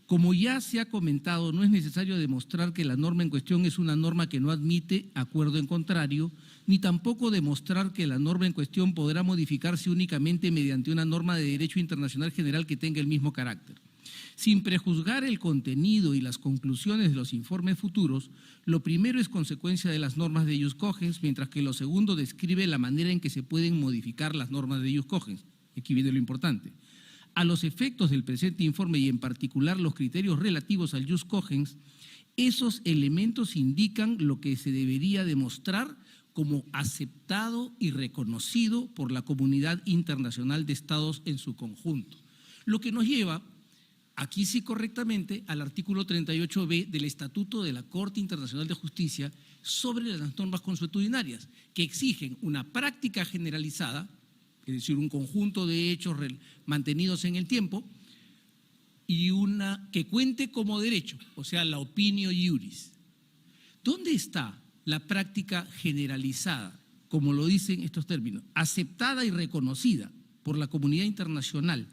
como ya se ha comentado, no es necesario demostrar que la norma en cuestión es una norma que no admite acuerdo en contrario, ni tampoco demostrar que la norma en cuestión podrá modificarse únicamente mediante una norma de derecho internacional general que tenga el mismo carácter. Sin prejuzgar el contenido y las conclusiones de los informes futuros, lo primero es consecuencia de las normas de Jus Cogens, mientras que lo segundo describe la manera en que se pueden modificar las normas de Jus Cogens. Aquí viene lo importante. A los efectos del presente informe y en particular los criterios relativos al Jus Cogens, esos elementos indican lo que se debería demostrar como aceptado y reconocido por la comunidad internacional de estados en su conjunto. Lo que nos lleva, aquí sí correctamente, al artículo 38b del Estatuto de la Corte Internacional de Justicia sobre las normas consuetudinarias, que exigen una práctica generalizada, es decir, un conjunto de hechos mantenidos en el tiempo, y una que cuente como derecho, o sea, la opinio iuris. ¿Dónde está la práctica generalizada, como lo dicen estos términos, aceptada y reconocida por la comunidad internacional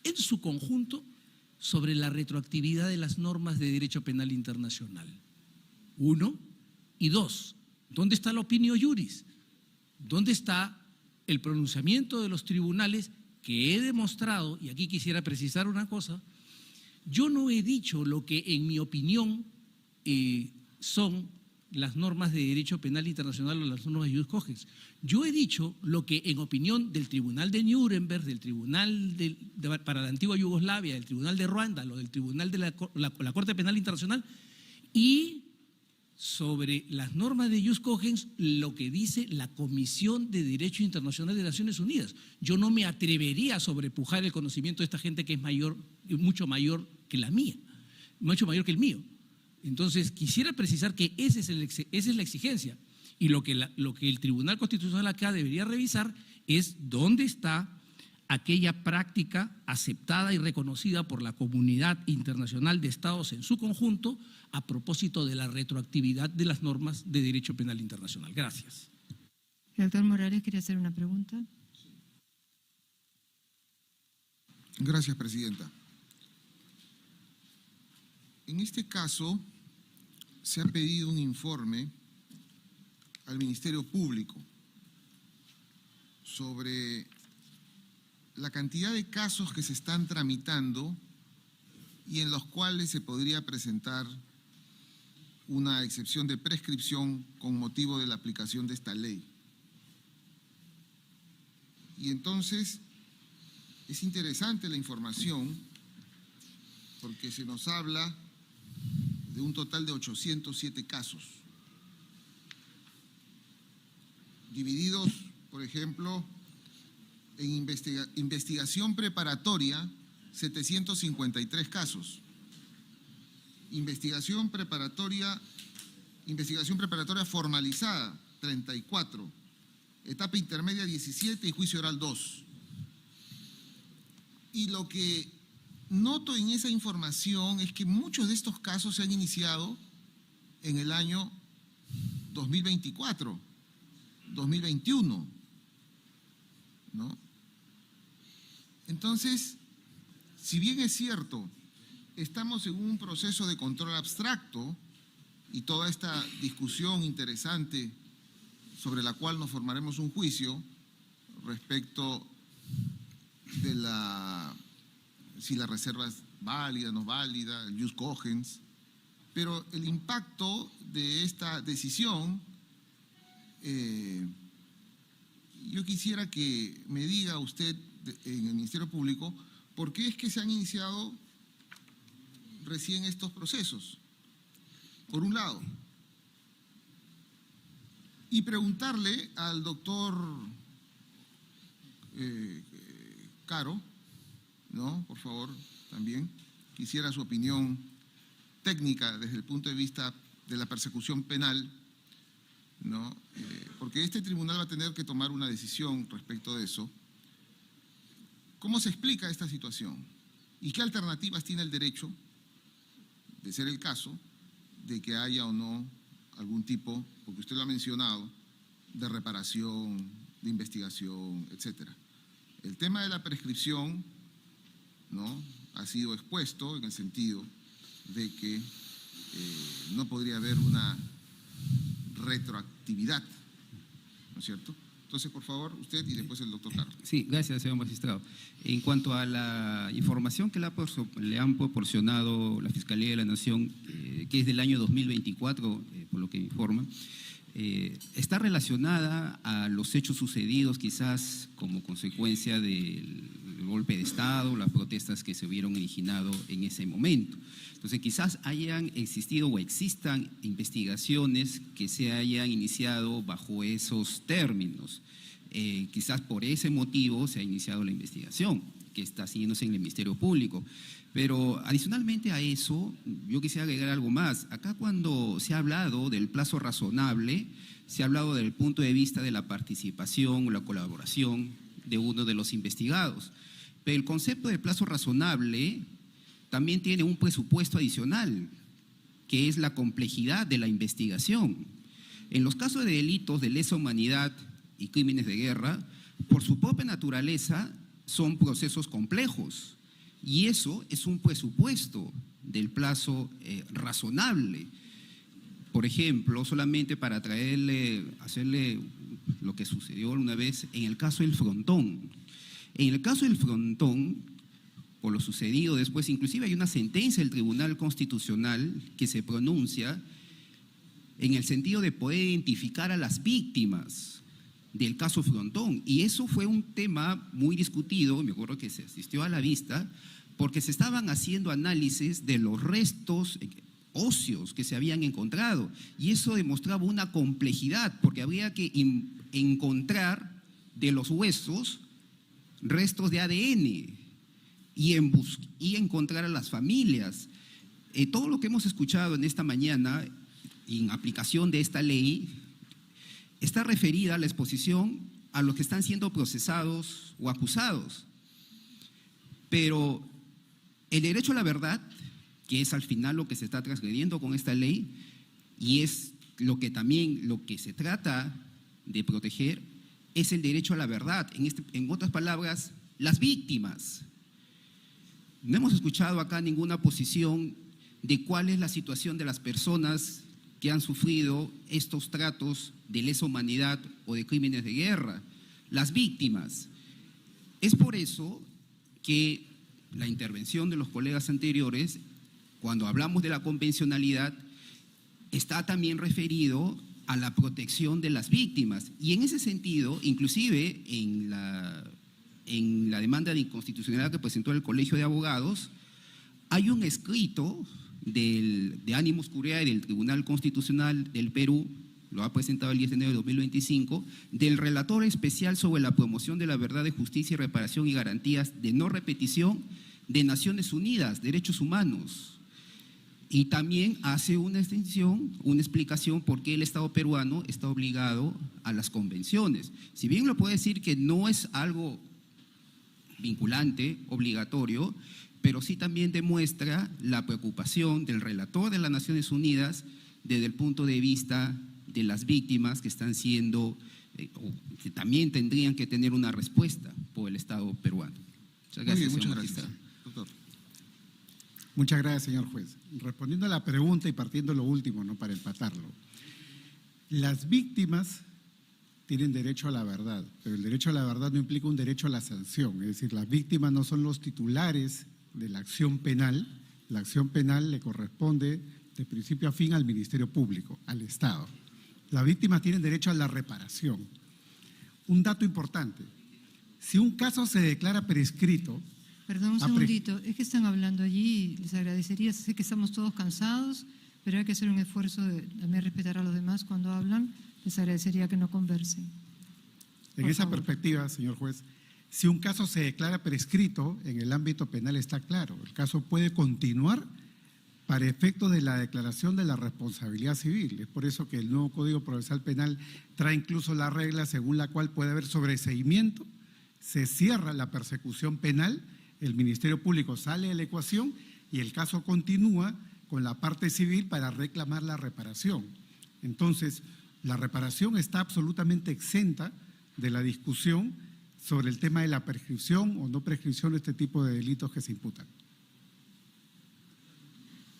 en su conjunto sobre la retroactividad de las normas de derecho penal internacional. 1. Y 2. ¿Dónde está la opinio juris? ¿Dónde está el pronunciamiento de los tribunales que he demostrado? Y aquí quisiera precisar una cosa. Yo no he dicho lo que en mi opinión son las normas de derecho penal internacional o las normas de jus cogens. Yo he dicho lo que en opinión del Tribunal de Nuremberg, del Tribunal para la antigua Yugoslavia, del Tribunal de Ruanda, lo del Tribunal de la Corte Penal Internacional, y sobre las normas de jus cogens, lo que dice la Comisión de Derecho Internacional de Naciones Unidas. Yo no me atrevería a sobrepujar el conocimiento de esta gente que es mayor, mucho mayor que la mía, mucho mayor que el mío. Entonces, quisiera precisar que esa es la exigencia. Y lo que el Tribunal Constitucional acá debería revisar es dónde está aquella práctica aceptada y reconocida por la comunidad internacional de estados en su conjunto a propósito de la retroactividad de las normas de derecho penal internacional. Gracias. El doctor Morales quería hacer una pregunta. Gracias, presidenta. En este caso, se ha pedido un informe al Ministerio Público sobre la cantidad de casos que se están tramitando y en los cuales se podría presentar una excepción de prescripción con motivo de la aplicación de esta ley. Y entonces es interesante la información porque se nos habla de un total de 807 casos, divididos, por ejemplo, en investigación preparatoria, 753 casos, investigación preparatoria formalizada, 34, etapa intermedia 17 y juicio oral 2. Y lo que noto en esa información es que muchos de estos casos se han iniciado en el año 2024, 2021, ¿no? Entonces, si bien es cierto, estamos en un proceso de control abstracto y toda esta discusión interesante sobre la cual nos formaremos un juicio respecto de si la reserva es válida, no válida, el jus cogens, pero el impacto de esta decisión, yo quisiera que me diga usted en el Ministerio Público por qué es que se han iniciado recién estos procesos, por un lado. Y preguntarle al doctor Caro, ¿no? Por favor, también quisiera su opinión técnica desde el punto de vista de la persecución penal, ¿no? Porque este tribunal va a tener que tomar una decisión respecto de eso. ¿Cómo se explica esta situación? ¿Y qué alternativas tiene el derecho, de ser el caso, de que haya o no algún tipo, porque usted lo ha mencionado, de reparación, de investigación, etcétera? El tema de la prescripción, ¿no?, ha sido expuesto en el sentido de que no podría haber una retroactividad, ¿no es cierto? Entonces, por favor, usted y después el doctor Carlos. Sí, gracias, señor magistrado. En cuanto a la información que le han proporcionado la Fiscalía de la Nación, que es del año 2024, por lo que informa, está relacionada a los hechos sucedidos quizás como consecuencia del golpe de Estado, las protestas que se hubieron originado en ese momento. Entonces quizás hayan existido o existan investigaciones que se hayan iniciado bajo esos términos. Quizás por ese motivo se ha iniciado la investigación que está siguiéndose en el Ministerio Público. Pero adicionalmente a eso, yo quisiera agregar algo más. Acá cuando se ha hablado del plazo razonable, se ha hablado del punto de vista de la participación o la colaboración de uno de los investigados. Pero el concepto de plazo razonable también tiene un presupuesto adicional, que es la complejidad de la investigación. En los casos de delitos de lesa humanidad y crímenes de guerra, por su propia naturaleza, son procesos complejos. Y eso es un presupuesto del plazo razonable. Por ejemplo, solamente para hacerle lo que sucedió una vez en el caso del Frontón. En el caso del Frontón, por lo sucedido después, inclusive hay una sentencia del Tribunal Constitucional que se pronuncia en el sentido de poder identificar a las víctimas del caso Frontón. Y eso fue un tema muy discutido, me acuerdo que se asistió a la vista, porque se estaban haciendo análisis de los restos óseos que se habían encontrado. Y eso demostraba una complejidad, porque habría que encontrar de los huesos restos de ADN y encontrar a las familias. Todo lo que hemos escuchado en esta mañana, en aplicación de esta ley, está referida a la exposición a los que están siendo procesados o acusados. Pero el derecho a la verdad, que es al final lo que se está transgrediendo con esta ley, y es lo que se trata de proteger, es el derecho a la verdad. En otras palabras, las víctimas. No hemos escuchado acá ninguna posición de cuál es la situación de las personas que han sufrido estos tratos de lesa humanidad o de crímenes de guerra, las víctimas. Es por eso que la intervención de los colegas anteriores, cuando hablamos de la convencionalidad, está también referido a la protección de las víctimas. Y en ese sentido, inclusive en la demanda de inconstitucionalidad que presentó el Colegio de Abogados, hay un escrito de Animus Curiae del Tribunal Constitucional del Perú, lo ha presentado el 10 de enero de 2025, del relator especial sobre la promoción de la verdad, de justicia y reparación y garantías de no repetición de Naciones Unidas, Derechos Humanos. Y también hace una explicación por qué el Estado peruano está obligado a las convenciones. Si bien lo puede decir que no es algo vinculante, obligatorio, pero sí también demuestra la preocupación del relator de las Naciones Unidas desde el punto de vista de las víctimas que están siendo, que también tendrían que tener una respuesta por el Estado peruano. Muchas gracias, Muy bien, señor muchas gracias. magistrado. Doctor. Muchas gracias, señor juez. Respondiendo a la pregunta y partiendo lo último, ¿no?, para empatarlo. Las víctimas tienen derecho a la verdad, pero el derecho a la verdad no implica un derecho a la sanción. Es decir, las víctimas no son los titulares de la acción penal. La acción penal le corresponde de principio a fin al Ministerio Público, al Estado. Las víctimas tienen derecho a la reparación. Un dato importante: si un caso se declara prescrito… Perdón, un segundito, es que están hablando allí y les agradecería, sé que estamos todos cansados, pero hay que hacer un esfuerzo de también respetar a los demás cuando hablan, les agradecería que no conversen. En esa perspectiva, señor juez, si un caso se declara prescrito en el ámbito penal está claro, el caso puede continuar para efecto de la declaración de la responsabilidad civil. Es por eso que el nuevo Código Procesal Penal trae incluso la regla según la cual puede haber sobreseimiento, se cierra la persecución penal, el Ministerio Público sale de la ecuación y el caso continúa con la parte civil para reclamar la reparación. Entonces, la reparación está absolutamente exenta de la discusión sobre el tema de la prescripción o no prescripción de este tipo de delitos que se imputan.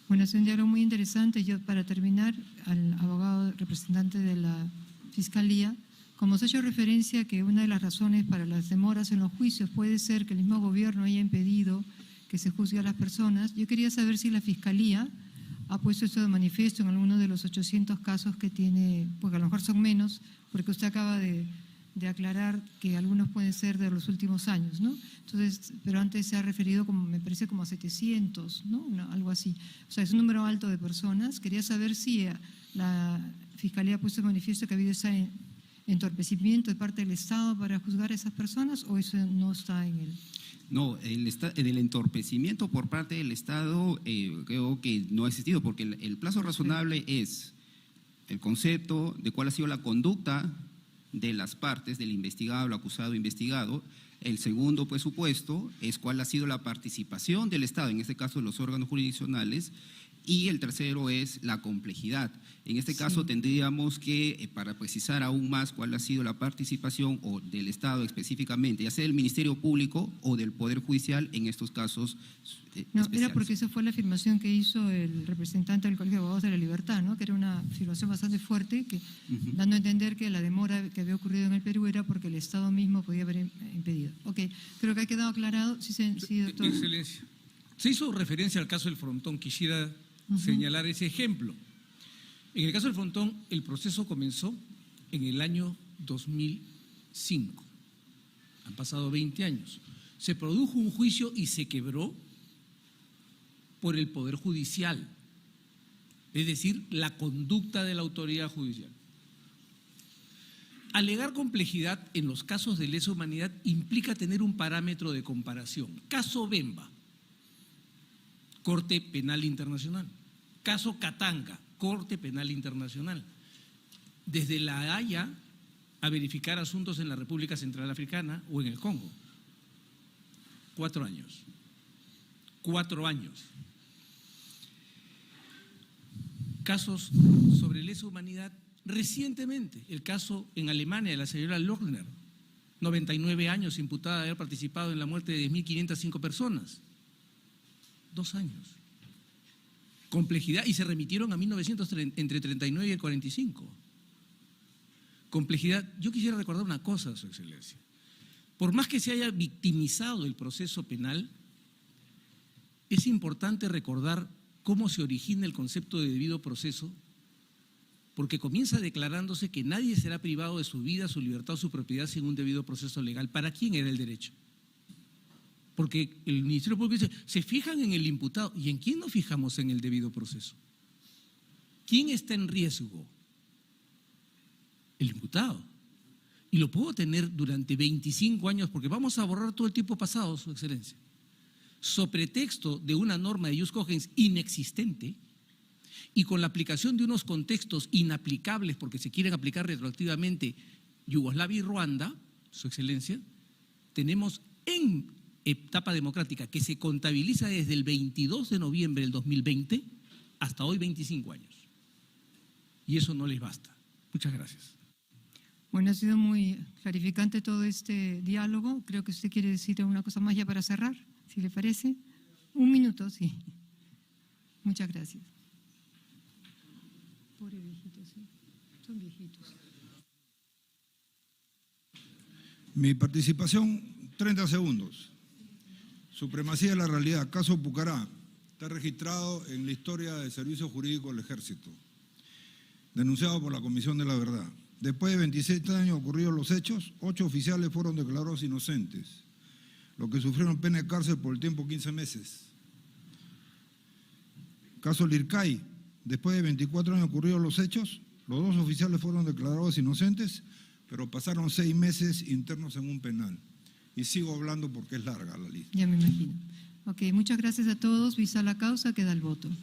Bueno, es un diálogo muy interesante. Yo, para terminar, al abogado representante de la Fiscalía, como se ha hecho referencia que una de las razones para las demoras en los juicios puede ser que el mismo gobierno haya impedido que se juzgue a las personas, yo quería saber si la Fiscalía ha puesto esto de manifiesto en alguno de los 800 casos que tiene, porque a lo mejor son menos, porque usted acaba de aclarar que algunos pueden ser de los últimos años, ¿no? Entonces, pero antes se ha referido, como me parece, como a 700, ¿no? Algo así. O sea, es un número alto de personas. Quería saber si la Fiscalía ha puesto de manifiesto que ha habido ese entorpecimiento de parte del Estado para juzgar a esas personas, o eso no está en él. No, el entorpecimiento por parte del Estado creo que no ha existido, porque el plazo razonable es el concepto de cuál ha sido la conducta de las partes, del investigado, el acusado, investigado. El segundo presupuesto es cuál ha sido la participación del Estado, en este caso de los órganos jurisdiccionales, Y el tercero es la complejidad. En este caso tendríamos que, para precisar aún más cuál ha sido la participación o del Estado específicamente, ya sea del Ministerio Público o del Poder Judicial en estos casos No, especiales. era porque esa fue la afirmación que hizo el representante del Colegio de Abogados de la Libertad, ¿no? Que era una afirmación bastante fuerte, que, dando a entender que la demora que había ocurrido en el Perú era porque el Estado mismo podía haber impedido. Ok, creo que ha quedado aclarado. Sí, doctor. Excelencia. Se hizo referencia al caso del Frontón. Quisiera señalar ese ejemplo. En el caso del Frontón, el proceso comenzó en el año 2005. Han pasado 20 años. Se produjo un juicio y se quebró por el Poder Judicial, es decir, la conducta de la autoridad judicial. Alegar complejidad en los casos de lesa humanidad implica tener un parámetro de comparación. Caso Bemba, Corte Penal Internacional. Caso Katanga, Corte Penal Internacional. Desde La Haya a verificar asuntos en la República Central Africana o en el Congo. 4 años. 4 años. Casos sobre lesa humanidad recientemente. El caso en Alemania de la señora Lochner, 99 años, imputada de haber participado en la muerte de 10.505 personas. 2 años. Complejidad, y se remitieron a 1930, entre 39 y el 45. Complejidad. Yo quisiera recordar una cosa, Su Excelencia. Por más que se haya victimizado el proceso penal, es importante recordar cómo se origina el concepto de debido proceso, porque comienza declarándose que nadie será privado de su vida, su libertad o su propiedad sin un debido proceso legal. ¿Para quién era el derecho? Porque el Ministerio Público dice, se fijan en el imputado. ¿Y en quién nos fijamos en el debido proceso? ¿Quién está en riesgo? El imputado. Y lo puedo tener durante 25 años, porque vamos a borrar todo el tiempo pasado, Su Excelencia. So pretexto de una norma de ius cogens inexistente y con la aplicación de unos contextos inaplicables porque se quieren aplicar retroactivamente Yugoslavia y Ruanda, Su Excelencia, tenemos en etapa democrática que se contabiliza desde el 22 de noviembre del 2020 hasta hoy 25 años. Y eso no les basta. Muchas gracias. Bueno, ha sido muy clarificante todo este diálogo. Creo que usted quiere decir una cosa más ya para cerrar, si le parece. 1 minuto, sí. Muchas gracias. Pobre viejitos, sí. Son viejitos. Mi participación, 30 segundos. Supremacía de la realidad. Caso Pucará. Está registrado en la historia del Servicio Jurídico del Ejército. Denunciado por la Comisión de la Verdad. Después de 27 años ocurridos los hechos, 8 oficiales fueron declarados inocentes, los que sufrieron pena de cárcel por el tiempo 15 meses. Caso Lircay, después de 24 años ocurridos los hechos, los 2 oficiales fueron declarados inocentes, pero pasaron 6 meses internos en un penal. Y sigo hablando porque es larga la lista. Ya me imagino. Ok, muchas gracias a todos. Vista la causa, queda el voto.